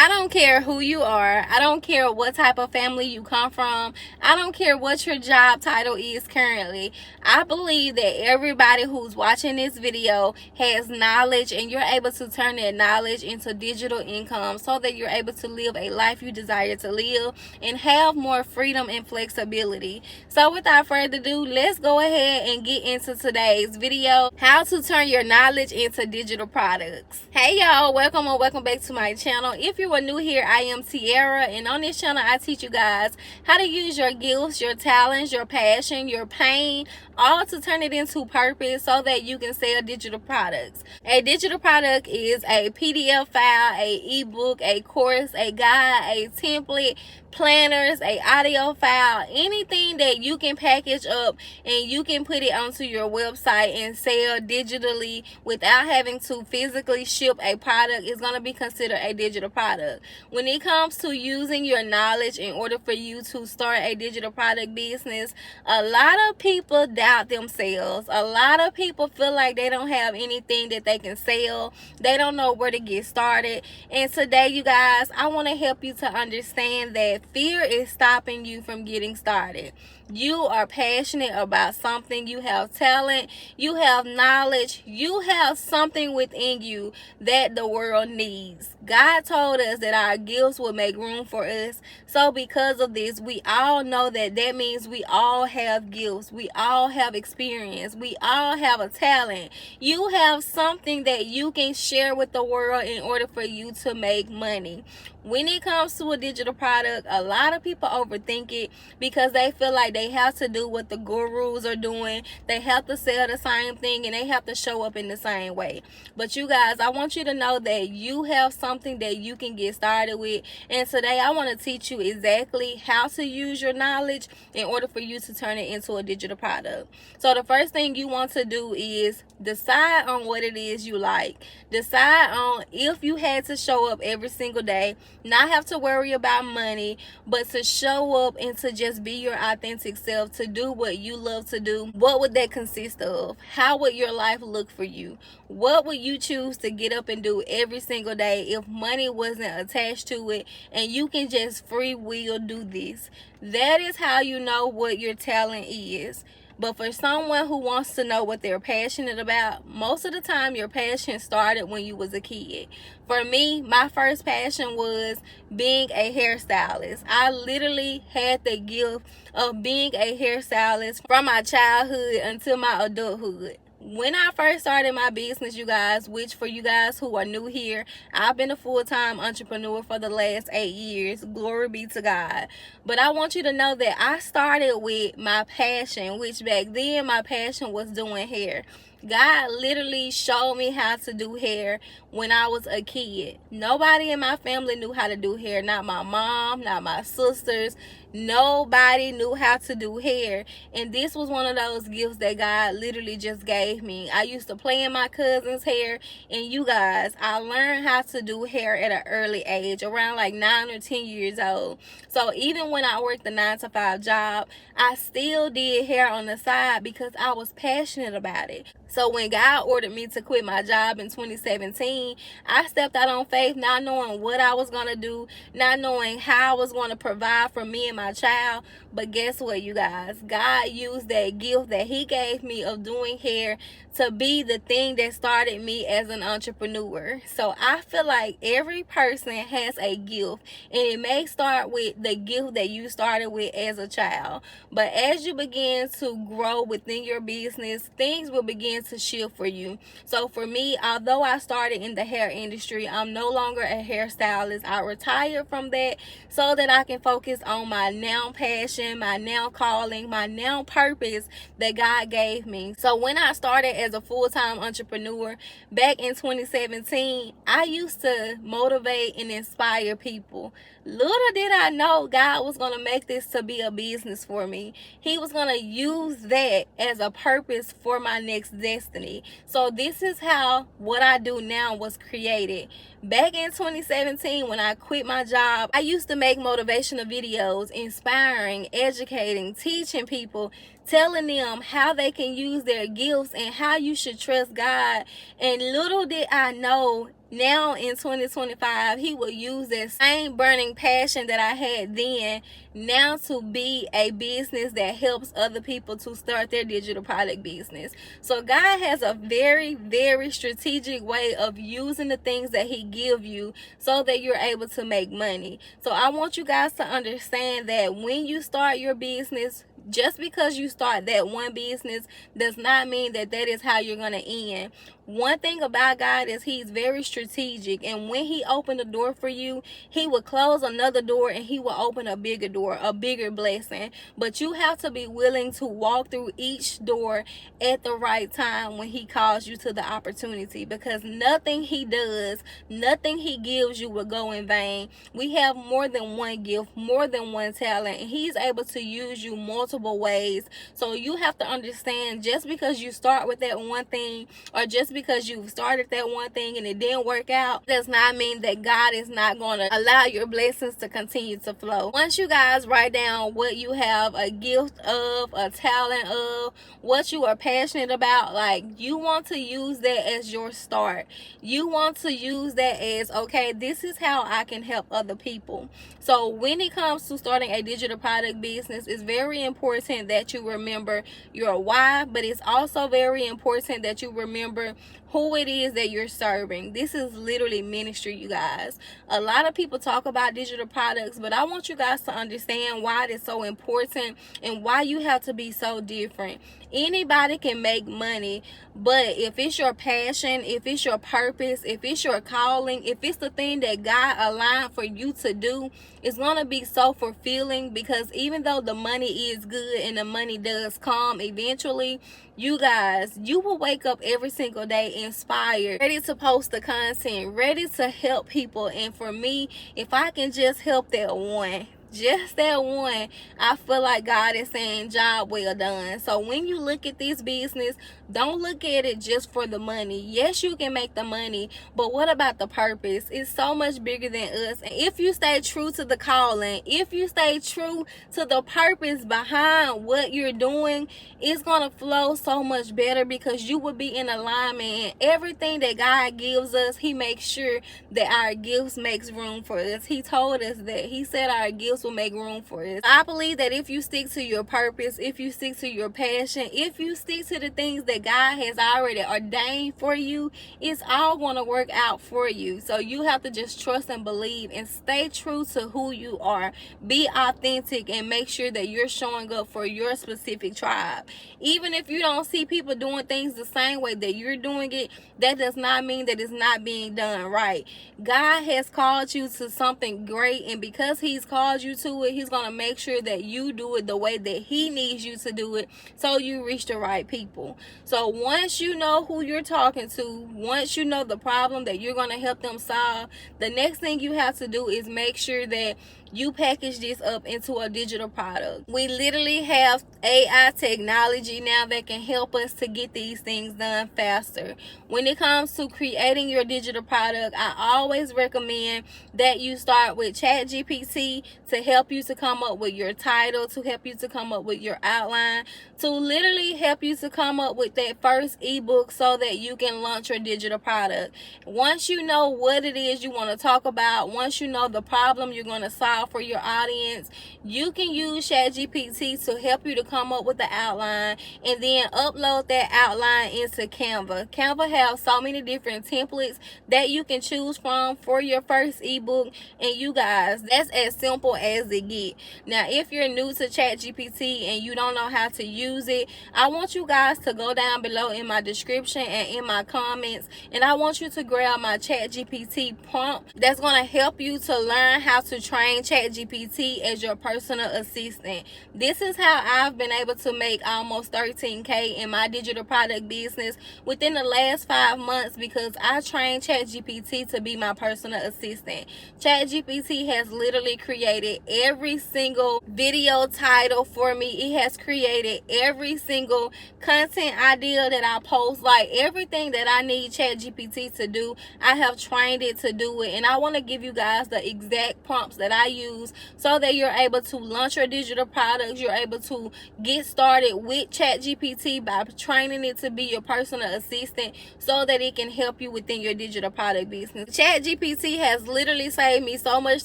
I don't care who you are. I don't care what type of family you come from. I don't care what your job title is currently. I believe that everybody who's watching this video has knowledge, and you're able to turn that knowledge into digital income so that you're able to live a life you desire to live and have more freedom and flexibility. So without further ado, let's go ahead and get into today's video: how to turn your knowledge into digital products. Hey y'all, welcome or welcome back to my channel. If you are new here, I am Tiara, and on this channel I teach you guys how to use your gifts, your talents, your passion, your pain, all to turn it into purpose so that you can sell digital products. A digital product is a PDF file, a ebook, a course, a guide, a template, planners, a audio file, anything that you can package up and you can put it onto your website and sell digitally without having to physically ship a product is going to be considered a digital product. When it comes to using your knowledge in order for you to start a digital product business, a lot of people doubt themselves. A lot of people feel like they don't have anything that they can sell. They don't know where to get started. And today, you guys, I want to help you to understand that fear is stopping you from getting started. You are passionate about something. You have talent. You have knowledge. You have something within you that the world needs. God told us that our gifts will make room for us. So because of this, we all know that means we all have gifts. We all have experience. We all have a talent. You have something that you can share with the world in order for you to make money. When it comes to a digital product, a lot of people overthink it because they feel like they have to do what the gurus are doing. They have to sell the same thing and they have to show up in the same way. But you guys, I want you to know that you have something that you can get started with. And today I want to teach you exactly how to use your knowledge in order for you to turn it into a digital product. So the first thing you want to do is decide on what it is you like. Decide on if you had to show up every single day, not have to worry about money, but to show up and to just be your authentic self, to do what you love to do. What would that consist of? How would your life look for you? What would you choose to get up and do every single day if money wasn't attached to it and you can just free will do this? That is how you know what your talent is. But for someone who wants to know what they're passionate about, most of the time your passion started when you was a kid. For me, my first passion was being a hairstylist. I literally had the gift of being a hairstylist from my childhood until my adulthood. When I first started my business, you guys, which for you guys who are new here, I've been a full-time entrepreneur for the last 8 years. Glory be to God. But I want you to know that I started with my passion, which back then my passion was doing hair. God literally showed me how to do hair when I was a kid. Nobody in my family knew how to do hair. Not my mom, not my sisters. Nobody knew how to do hair. And this was one of those gifts that God literally just gave me. I used to play in my cousin's hair. And you guys, I learned how to do hair at an early age, around like 9 or 10 years old. So even when I worked the 9-to-5 job, I still did hair on the side because I was passionate about it. So when God ordered me to quit my job in 2017, I stepped out on faith, not knowing what I was going to do, not knowing how I was going to provide for me and my child. But guess what, you guys? God used that gift that he gave me of doing hair to be the thing that started me as an entrepreneur. So I feel like every person has a gift, and it may start with the gift that you started with as a child. But as you begin to grow within your business, things will begin to shift for you. So for me, although I started in the hair industry, I'm no longer a hairstylist. I retired from that so that I can focus on my now passion, my now calling, my now purpose that God gave me. So when I started as a full-time entrepreneur back in 2017, I used to motivate and inspire people. Little did I know God was going to make this to be a business for me. He was going to use that as a purpose for my next destiny. So this is how what I do now was created. Back in 2017, when I quit my job, I used to make motivational videos, inspiring, educating, teaching people, telling them how they can use their gifts and how you should trust God. And little did I know, now in 2025, he will use that same burning passion that I had then now to be a business that helps other people to start their digital product business. So God has a very, very strategic way of using the things that he give you so that you're able to make money. So I want you guys to understand that when you start your business, just because you start that one business does not mean that that is how you're going to end. One thing about God is he's very strategic, and when he opened a door for you, he will close another door and he will open a bigger door, a bigger blessing. But you have to be willing to walk through each door at the right time when he calls you to the opportunity, because nothing he does, nothing he gives you will go in vain. We have more than one gift, more than one talent, and he's able to use you multiple ways. So you have to understand, just because you start with that one thing, or just because you started that one thing and it didn't work out, does not mean that God is not going to allow your blessings to continue to flow. Once you guys write down what you have a gift of, a talent of, what you are passionate about, like, you want to use that as your start. You want to use that as, okay, this is how I can help other people. So when it comes to starting a digital product business, it's very important that you remember your why, but it's also very important that you remember who it is that you're serving. This is literally ministry, you guys. A lot of people talk about digital products, but I want you guys to understand why it is so important and why you have to be so different. Anybody can make money, but if it's your passion, if it's your purpose, if it's your calling, if it's the thing that God aligned for you to do, it's going to be so fulfilling. Because even though the money is good and the money does come eventually, you guys, you will wake up every single day inspired, ready to post the content, ready to help people. And for me, if I can just help that one, just that one, I feel like God is saying, job well done. So when you look at this business, don't look at it just for the money. Yes, you can make the money, but what about the purpose? It's so much bigger than us. And if you stay true to the calling, if you stay true to the purpose behind what you're doing, it's going to flow so much better, because you will be in alignment. And everything that God gives us, he makes sure that our gifts makes room for us. He told us that. He said our gifts will make room for us. I believe that if you stick to your purpose, if you stick to your passion, if you stick to the things that God has already ordained for you, it's all going to work out for you. So you have to just trust and believe and stay true to who you are. Be authentic and make sure that you're showing up for your specific tribe. Even if you don't see people doing things the same way that you're doing it, that does not mean that it's not being done right. God has called you to something great, and because he's called you to it, he's going to make sure that you do it the way that he needs you to do it, so you reach the right people. So once you know who you're talking to, once you know the problem that you're going to help them solve, the next thing you have to do is make sure that you package this up into a digital product. We literally have AI technology now that can help us to get these things done faster. When it comes to creating your digital product, I always recommend that you start with ChatGPT to help you to come up with your title, to help you to come up with your outline, to literally help you to come up with that first ebook so that you can launch your digital product. Once you know what it is you want to talk about, once you know the problem you're going to solve for your audience, you can use ChatGPT to help you to come up with the outline, and then upload that outline into Canva. Canva has so many different templates that you can choose from for your first ebook, and you guys, that's as simple as it get. Now, if you're new to ChatGPT and you don't know how to use it, I want you guys to go down below in my description and in my comments, and I want you to grab my ChatGPT prompt that's going to help you to learn how to train ChatGPT as your personal assistant. This is how I've been able to make almost $13K in my digital product business within the last 5 months, because I trained ChatGPT to be my personal assistant. ChatGPT has literally created created every single video title for me. It has created every single content idea that I post. Like everything that I need ChatGPT to do, I have trained it to do it. And I want to give you guys the exact prompts that I use so that you're able to launch your digital products. You're able to get started with ChatGPT by training it to be your personal assistant so that it can help you within your digital product business. ChatGPT has literally saved me so much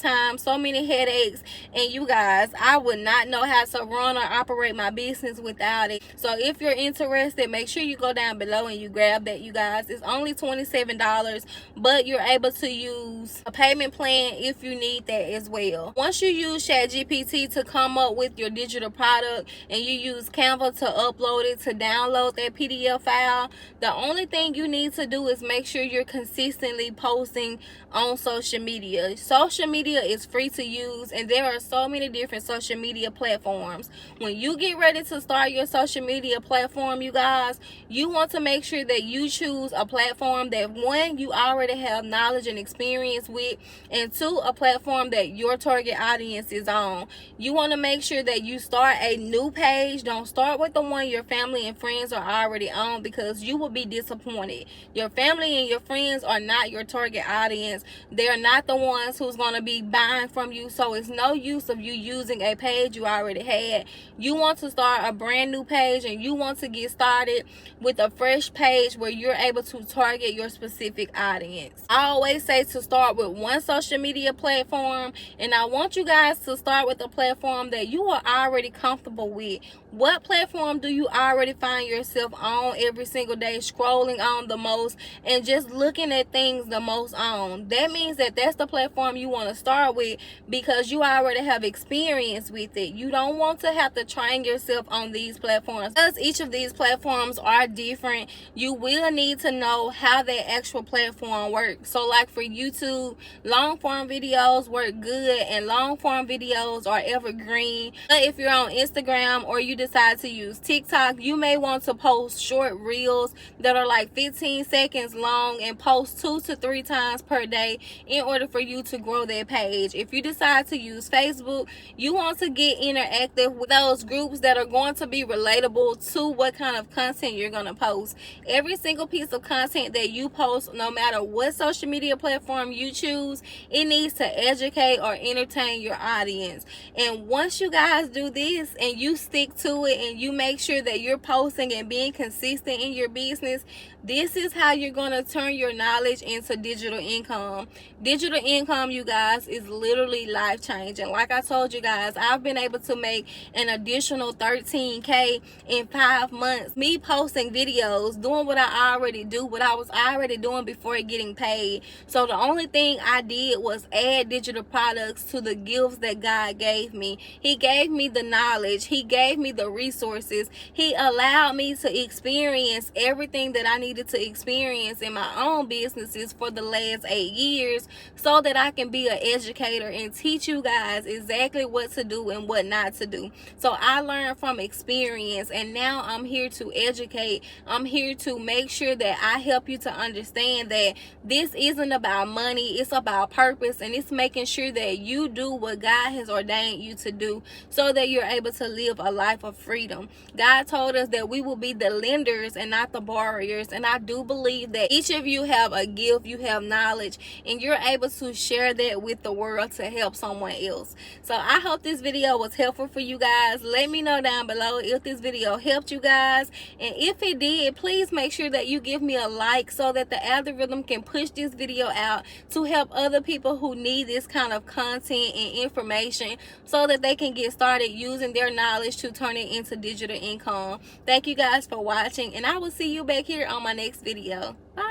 time, so many headaches, and you guys, I would not know how to run or operate my business without it. So if you're interested, make sure you go down below and you grab that, you guys. It's only $27, but you're able to use a payment plan if you need that as well. Once you use ChatGPT to come up with your digital product and you use Canva to upload it, to download that PDF file, the only thing you need to do is make sure you're consistently posting on social media. Social media is free to use, and there are so many different social media platforms. When you get ready to start your social media platform, you guys, you want to make sure that you choose a platform that, one, you already have knowledge and experience with, and two, a platform that your target audience is on. You want to make sure that you start a new page. Don't start with the one your family and friends are already on, because you will be disappointed. Your family and your friends are not your target audience. They're not the ones who's going to be buying from you, so it's no use of you using a page you already had. You want to start a brand new page, and you want to get started with a fresh page where you're able to target your specific audience. I always say to start with one social media platform, and I want you guys to start with a platform that you are already comfortable with. What platform do you already find yourself on every single day, scrolling on the most and just looking at things the most on? That means that that's the platform you want to start with, because you already have experience with it. You don't want to have to train yourself on these platforms, because each of these platforms are different. You will need to know how that actual platform works. So like for YouTube, long form videos work good, and long form videos are evergreen. But if you're on Instagram or you decide to use TikTok, you may want to post short reels that are like 15 seconds long and post 2 to 3 times per day in order for you to grow that page. If you decide to use Facebook, you want to get interactive with those groups that are going to be relatable to what kind of content you're going to post. Every single piece of content that you post, no matter what social media platform you choose, it needs to educate or entertain your audience. And once you guys do this and you stick to it and you make sure that you're posting and being consistent in your business, this is how you're going to turn your knowledge into digital income. Digital income, you guys, is literally life changing. Like I told you guys, I've been able to make an additional $13K in 5 months. Me posting videos, doing what I already do, what I was already doing before getting paid. So the only thing I did was add digital products to the gifts that God gave me. He gave me the knowledge. He gave me the resources. He allowed me to experience everything that I needed to experience in my own businesses for the last 8 years, so that I can be an educator and teach you guys exactly what to do and what not to do. So I learned from experience, and now I'm here to educate. I'm here to make sure that I help you to understand that this isn't about money, it's about purpose, and it's making sure that you do what God has ordained you to do so that you're able to live a life of freedom. God told us that we will be the lenders and not the borrowers, and I do believe that each of you have a gift, you have knowledge, and you're able to share that with the world to help someone else. So I hope this video was helpful for you guys. Let me know down below if this video helped you guys, and if it did, please make sure that you give me a like so that the algorithm can push this video out to help other people who need this kind of content and information so that they can get started using their knowledge to turn it into digital income. Thank you guys for watching, and I will see you back here on my next video. Bye.